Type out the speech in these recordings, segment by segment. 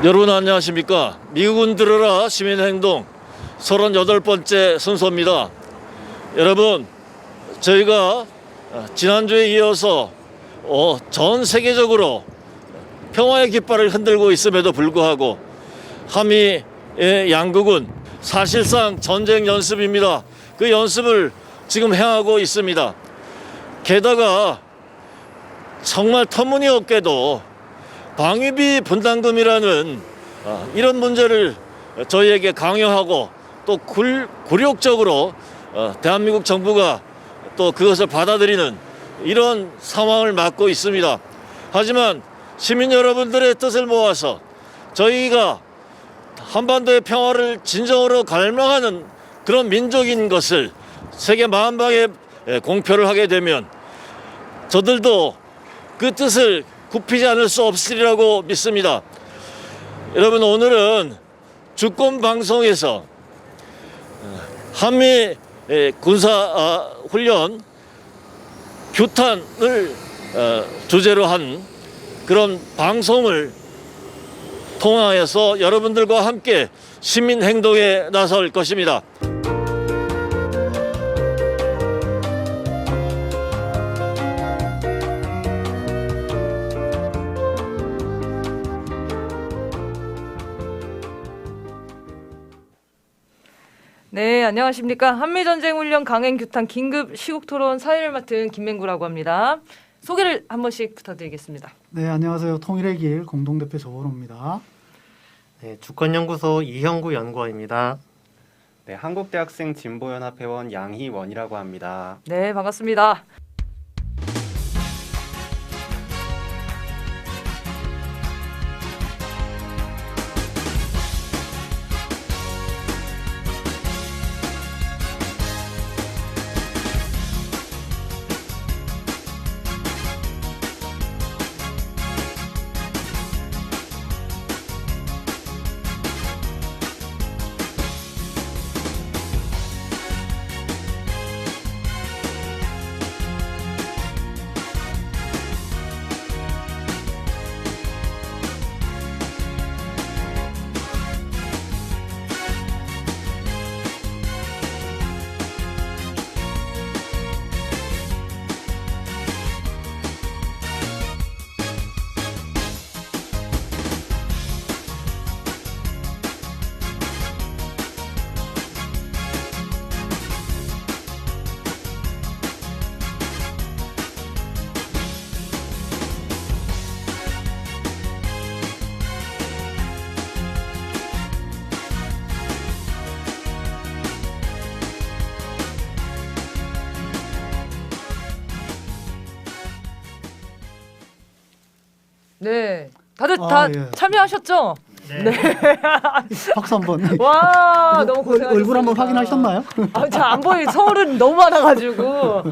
여러분 안녕하십니까? 미국은 들어라 시민행동 38번째 순서입니다. 여러분, 저희가 지난주에 이어서 전 세계적으로 평화의 깃발을 흔들고 있음에도 불구하고 한미의 양국은 사실상 전쟁 연습입니다. 그 연습을 지금 행하고 있습니다. 게다가 정말 터무니없게도 방위비 분담금이라는 이런 문제를 저희에게 강요하고 또 굴욕적으로 대한민국 정부가 또 그것을 받아들이는 이런 상황을 맞고 있습니다. 하지만 시민 여러분들의 뜻을 모아서 저희가 한반도의 평화를 진정으로 갈망하는 그런 민족인 것을 세계 만방에 공표를 하게 되면 저들도 그 뜻을 굽히지 않을 수 없으리라고 믿습니다. 여러분, 오늘은 주권 방송에서 한미 군사 훈련 규탄을 주제로 한 그런 방송을 통하여서 여러분들과 함께 시민 행동에 나설 것입니다. 네, 안녕하십니까. 한미전쟁훈련 강행규탄 긴급 시국토론 사회를 맡은 김맹구라고 합니다. 소개를 한 번씩 부탁드리겠습니다. 네, 안녕하세요. 통일의 길 공동대표 조원호입니다. 네, 주권연구소 이형구 연구원입니다. 네, 한국대학생 진보연합회원 양희원이라고 합니다. 네, 반갑습니다. 네, 다들 다 예. 참여하셨죠? 네. 박수 한번. 와, 너무 고생하셨습니다. 얼굴 한번 확인하셨나요? 잘 안 보여요. 서울은 너무 많아가지고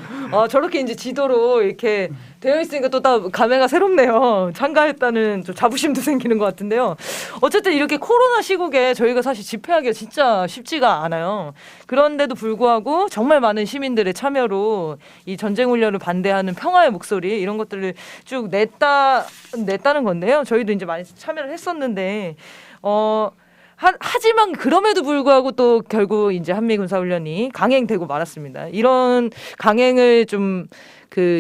저렇게 이제 지도로 이렇게 되어 있으니까 또 감회가 새롭네요. 참가했다는 좀 자부심도 생기는 것 같은데요. 어쨌든 이렇게 코로나 시국에 저희가 사실 집회하기가 진짜 쉽지가 않아요. 그런데도 불구하고 정말 많은 시민들의 참여로 이 전쟁 훈련을 반대하는 평화의 목소리 이런 것들을 쭉 냈다는 건데요. 저희도 이제 많이 참여를 했었는데 하지만 그럼에도 불구하고 또 결국 이제 한미 군사 훈련이 강행되고 말았습니다. 이런 강행을 좀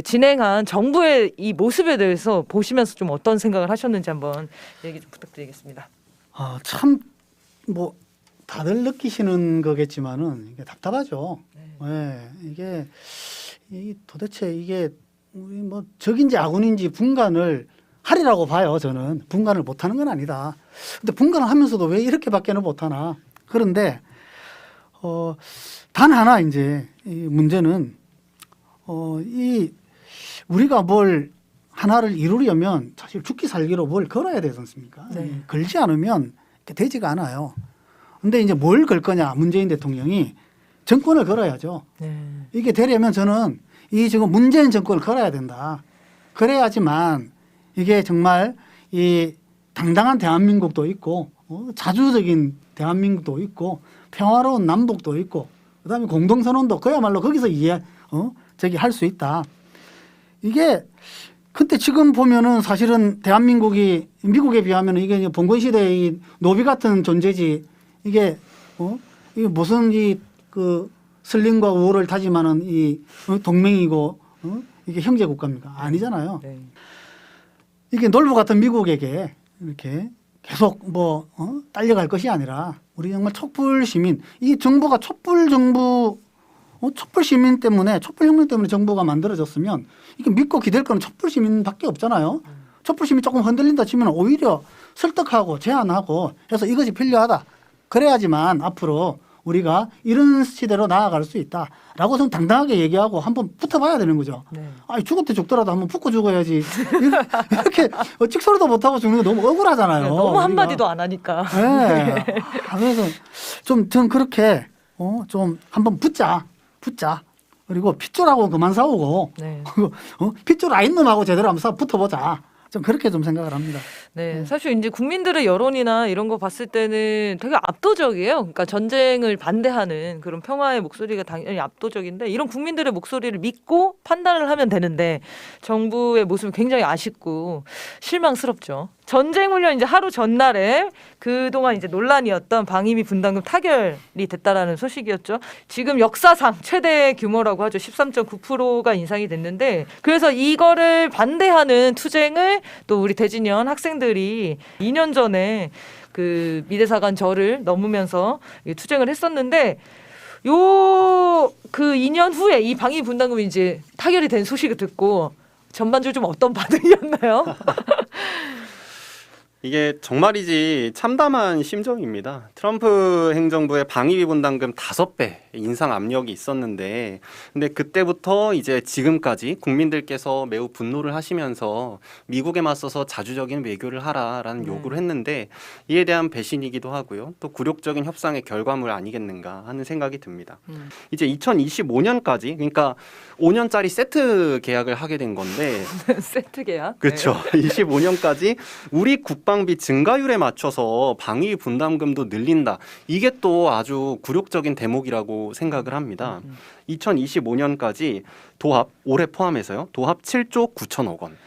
진행한 정부의 이 모습에 대해서 보시면서 좀 어떤 생각을 하셨는지 한번 얘기 좀 부탁드리겠습니다. 참 뭐 다들 느끼시는 거겠지만은 이게 답답하죠. 네. 이게 도대체 이게 뭐 적인지 아군인지 분간을 하리라고 봐요. 저는 분간을 못하는 건 아니다. 근데 분간을 하면서도 왜 이렇게밖에는 못하나? 그런데 단 하나 이제 이 문제는 이 우리가 뭘 하나를 이루려면 사실 죽기 살기로 뭘 걸어야 되지 않습니까? 네. 걸지 않으면 되지가 않아요. 근데 이제 뭘 걸 거냐? 문재인 대통령이 정권을 걸어야죠. 네. 이게 되려면 저는 이 지금 문재인 정권을 걸어야 된다. 그래야지만 이게 정말 이 당당한 대한민국도 있고 자주적인 대한민국도 있고 평화로운 남북도 있고 그다음에 공동선언도 그야말로 거기서 저기 할 수 있다. 이게 근데 지금 보면은 사실은 대한민국이 미국에 비하면 이게 이제 봉건 시대의 이 노비 같은 존재지 이게 이게 무슨 이 그 슬림과 우호를 다짐하는 이 동맹이고 이게 형제 국가입니까? 아니잖아요. 네. 이게 놀부 같은 미국에게 이렇게 계속 딸려갈 것이 아니라 우리 정말 촛불 시민 이 정부가 촛불 정부 촛불 시민 때문에 촛불 혁명 때문에 정부가 만들어졌으면 이게 믿고 기댈 거는 촛불 시민밖에 없잖아요. 촛불 시민 조금 흔들린다 치면 오히려 설득하고 제안하고 해서 이것이 필요하다. 그래야지만 앞으로 우리가 이런 시대로 나아갈 수 있다라고 좀 당당하게 얘기하고 한번 붙어봐야 되는 거죠. 네. 아니 죽을 때 죽더라도 한번 붙고 죽어야지. 이렇게 찍소리도 못하고 죽는 거 너무 억울하잖아요. 너무 우리가. 한마디도 안 하니까. 네. 그래서 좀 그렇게 좀 한번 붙자. 그리고 핏줄하고 그만 싸우고 네. 핏줄 아닌 놈하고 제대로 한번 붙어보자. 좀 그렇게 좀 생각을 합니다. 네, 사실 이제 국민들의 여론이나 이런 거 봤을 때는 되게 압도적이에요. 그러니까 전쟁을 반대하는 그런 평화의 목소리가 당연히 압도적인데 이런 국민들의 목소리를 믿고 판단을 하면 되는데 정부의 모습이 굉장히 아쉽고 실망스럽죠. 전쟁 훈련 이제 하루 전날에 그동안 이제 논란이었던 방위비 분담금 타결이 됐다라는 소식이었죠. 지금 역사상 최대 규모라고 하죠. 13.9%가 인상이 됐는데 그래서 이거를 반대하는 투쟁을 또 우리 대진현 학생들이 2년 전에 그 미대사관 절을 넘으면서 투쟁을 했었는데 요 그 2년 후에 이 방위비 분담금이 이제 타결이 된 소식을 듣고 전반적으로 좀 어떤 반응이었나요? 이게 정말이지 참담한 심정입니다. 트럼프 행정부의 방위비 분담금 5배 인상 압력이 있었는데 근데 그때부터 이제 지금까지 국민들께서 매우 분노를 하시면서 미국에 맞서서 자주적인 외교를 하라라는 요구를 했는데 이에 대한 배신이기도 하고요. 또 굴욕적인 협상의 결과물 아니겠는가 하는 생각이 듭니다. 이제 2025년까지 그러니까 5년짜리 세트 계약을 하게 된 건데 세트 계약. 그렇죠. 25년까지 우리 국방비 증가율에 맞춰서 방위 분담금도 늘린다. 이게 또 아주 굴욕적인 대목이라고 생각을 합니다. 2025년까지 도합 올해 포함해서요. 도합 7조 9천억 원.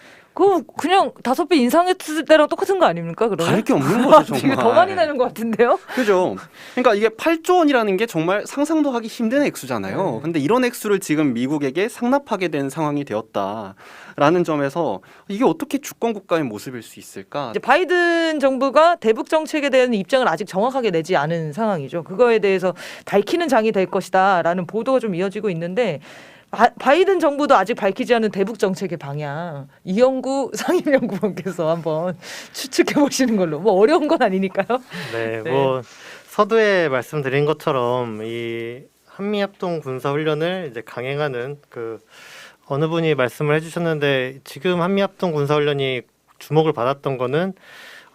그냥 5배 인상했을 때랑 똑같은 거 아닙니까? 그러면? 다를 게 없는 거죠, 정말. 이게 더 많이 나는 것 같은데요? 그죠. 그러니까 이게 8조 원이라는 게 정말 상상도 하기 힘든 액수잖아요. 근데 이런 액수를 지금 미국에게 상납하게 된 상황이 되었다라는 점에서 이게 어떻게 주권 국가의 모습일 수 있을까? 이제 바이든 정부가 대북 정책에 대한 입장을 아직 정확하게 내지 않은 상황이죠. 그거에 대해서 밝히는 장이 될 것이다라는 보도가 좀 이어지고 있는데 바이든 정부도 아직 밝히지 않은 대북 정책의 방향 이영구 상임연구원께서 한번 추측해 보시는 걸로 뭐 어려운 건 아니니까요. 네, 네. 뭐 서두에 말씀드린 것처럼 이 한미 합동 군사 훈련을 이제 강행하는 그 어느 분이 말씀을 해주셨는데 지금 한미 합동 군사 훈련이 주목을 받았던 거는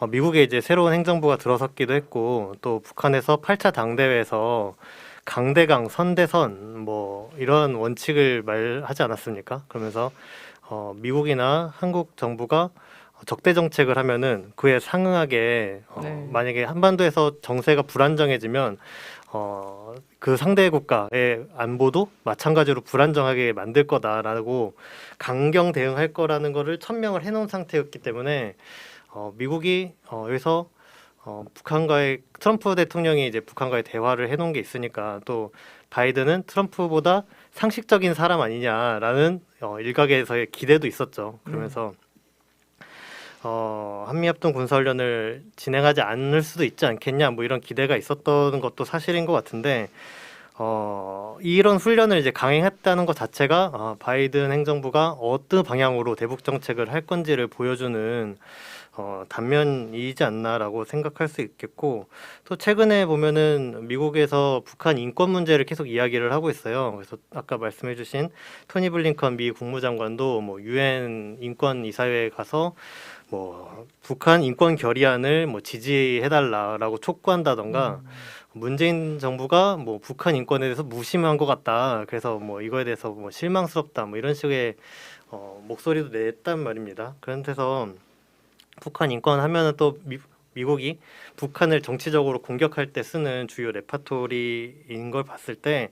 미국에 이제 새로운 행정부가 들어섰기도 했고 또 북한에서 8차 당대회에서 강대강, 선대선 뭐 이런 원칙을 말하지 않았습니까? 그러면서 미국이나 한국 정부가 적대 정책을 하면은 그에 상응하게 네. 만약에 한반도에서 정세가 불안정해지면 그 상대 국가의 안보도 마찬가지로 불안정하게 만들 거다라고 강경 대응할 거라는 거를 천명을 해놓은 상태였기 때문에 미국이 여기서 북한과의 트럼프 대통령이 이제 북한과의 대화를 해놓은 게 있으니까 또 바이든은 트럼프보다 상식적인 사람 아니냐라는 일각에서의 기대도 있었죠. 그러면서 한미합동 군사훈련을 진행하지 않을 수도 있지 않겠냐 뭐 이런 기대가 있었던 것도 사실인 것 같은데 이런 훈련을 이제 강행했다는 것 자체가 바이든 행정부가 어떤 방향으로 대북 정책을 할 건지를 보여주는 단면이지 않나라고 생각할 수 있겠고 또 최근에 보면은 미국에서 북한 인권 문제를 계속 이야기를 하고 있어요. 그래서 아까 말씀해주신 토니 블링컨 미 국무장관도 뭐 유엔 인권 이사회에 가서 뭐 북한 인권 결의안을 뭐 지지해달라라고 촉구한다던가 문재인 정부가 뭐 북한 인권에 대해서 무심한 것 같다. 그래서 뭐 이거에 대해서 뭐 실망스럽다. 뭐 이런 식의 목소리도 냈단 말입니다. 그런데서 북한 인권 하면은 또 미국이 북한을 정치적으로 공격할 때 쓰는 주요 레파토리인 걸 봤을 때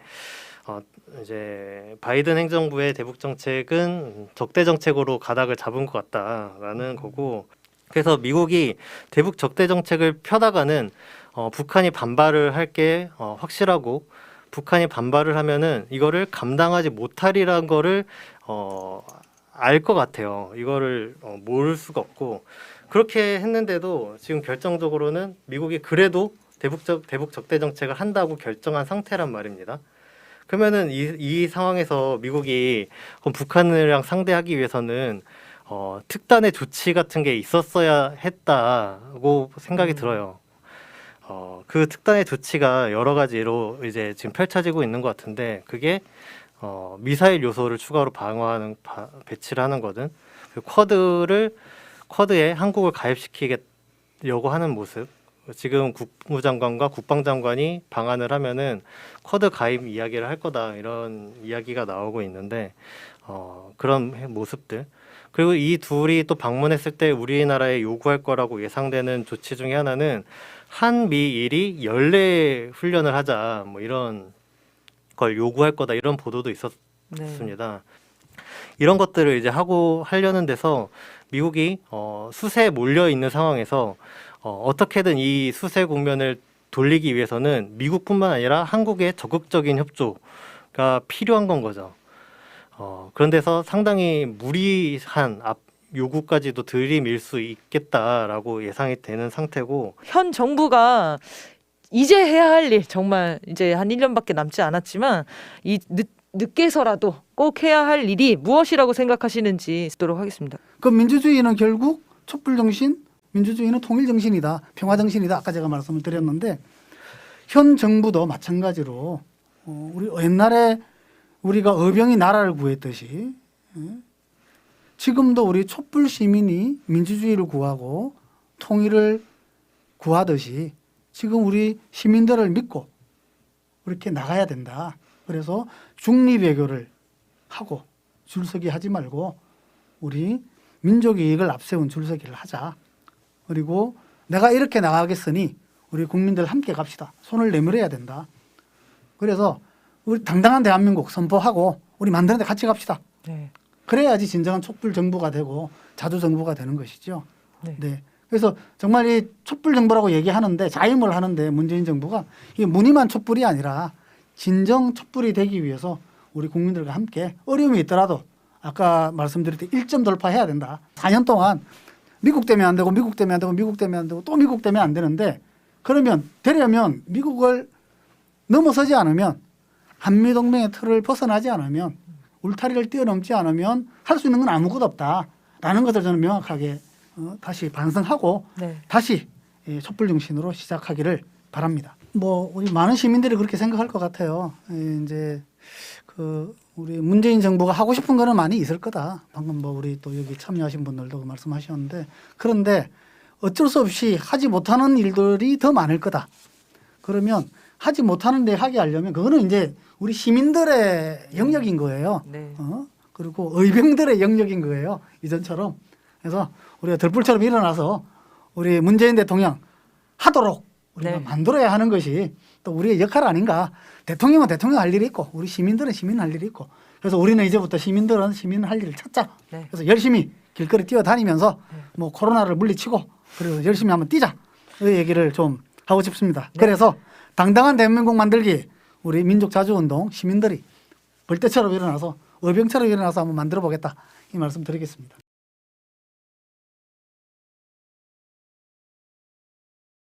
이제 바이든 행정부의 대북 정책은 적대 정책으로 가닥을 잡은 것 같다라는 거고, 그래서 미국이 대북 적대 정책을 펴다가는 북한이 반발을 할 게 확실하고, 북한이 반발을 하면은 이거를 감당하지 못하리라는 거를 알 것 같아요. 이거를 모를 수가 없고, 그렇게 했는데도 지금 결정적으로는 미국이 그래도 대북 적대 정책을 한다고 결정한 상태란 말입니다. 그러면은 이 상황에서 미국이 그럼 북한이랑 상대하기 위해서는 특단의 조치 같은 게 있었어야 했다고 생각이 들어요. 그 특단의 조치가 여러 가지로 이제 지금 펼쳐지고 있는 것 같은데, 그게 미사일 요소를 추가로 배치를 하는 거든, 쿼드에 한국을 가입시키려고 하는 모습. 지금 국무장관과 국방장관이 방한을 하면은 쿼드 가입 이야기를 할 거다, 이런 이야기가 나오고 있는데, 그런 모습들. 그리고 이 둘이 또 방문했을 때 우리나라에 요구할 거라고 예상되는 조치 중에 하나는 한미일이 연례 훈련을 하자, 뭐 이런 걸 요구할 거다, 이런 보도도 있었습니다. 이런 것들을 이제 하려는 데서 미국이 수세에 몰려 있는 상황에서 어떻게든 이 수세 국면을 돌리기 위해서는 미국뿐만 아니라 한국의 적극적인 협조가 필요한 건 거죠. 그런 데서 상당히 무리한 요구까지도 들이밀 수 있겠다라고 예상이 되는 상태고, 현 정부가 이제 해야 할 일, 정말 이제 한 1년밖에 남지 않았지만 이 늦게서라도 꼭 해야 할 일이 무엇이라고 생각하시는지 듣도록 하겠습니다. 그 민주주의는 결국 촛불 정신, 민주주의는 통일 정신이다, 평화 정신이다. 아까 제가 말씀을 드렸는데, 현 정부도 마찬가지로 우리 옛날에 우리가 어병이 나라를 구했듯이 지금도 우리 촛불 시민이 민주주의를 구하고 통일을 구하듯이 지금 우리 시민들을 믿고 그렇게 나가야 된다. 그래서 중립외교를 하고 줄서기 하지 말고 우리 민족의 이익을 앞세운 줄서기를 하자. 그리고 내가 이렇게 나가겠으니 우리 국민들 함께 갑시다. 손을 내밀어야 된다. 그래서 우리 당당한 대한민국 선포하고 우리 만드는 데 같이 갑시다. 네. 그래야지 진정한 촛불 정부가 되고 자주 정부가 되는 것이죠. 네. 네. 그래서 정말 이 촛불 정부라고 얘기하는데, 자임을 하는데 문재인 정부가 이게 무늬만 촛불이 아니라 진정 촛불이 되기 위해서 우리 국민들과 함께 어려움이 있더라도 아까 말씀드렸듯이 1점 돌파해야 된다. 4년 동안 미국 때문에 안 되고 미국 때문에 안 되고 미국 때문에 안 되고 또 미국 때문에 안 되는데, 그러면 되려면 미국을 넘어서지 않으면, 한미동맹의 틀을 벗어나지 않으면, 울타리를 뛰어넘지 않으면 할 수 있는 건 아무것도 없다라는 것을 저는 명확하게 다시 반성하고 네. 다시 촛불 정신으로 시작하기를 바랍니다. 뭐 우리 많은 시민들이 그렇게 생각할 것 같아요. 이제 그 우리 문재인 정부가 하고 싶은 거는 많이 있을 거다. 방금 뭐 우리 또 여기 참여하신 분들도 말씀하셨는데, 그런데 어쩔 수 없이 하지 못하는 일들이 더 많을 거다. 그러면 하지 못하는 데 하게 하려면 그거는 이제 우리 시민들의 영역인 거예요. 네. 그리고 의병들의 영역인 거예요. 이전처럼. 그래서 우리가 들불처럼 일어나서 우리 문재인 대통령 하도록 우리가 네. 만들어야 하는 것이 또 우리의 역할 아닌가. 대통령은 대통령 할 일이 있고 우리 시민들은 시민 할 일이 있고, 그래서 우리는 이제부터 시민들은 시민 할 일을 찾자. 네. 그래서 열심히 길거리 뛰어다니면서 뭐 코로나를 물리치고 그리고 열심히 한번 뛰자. 이 얘기를 좀 하고 싶습니다. 네. 그래서 당당한 대한민국 만들기, 우리 민족자주운동 시민들이 벌떼처럼 일어나서 의병처럼 일어나서 한번 만들어 보겠다, 이 말씀 드리겠습니다.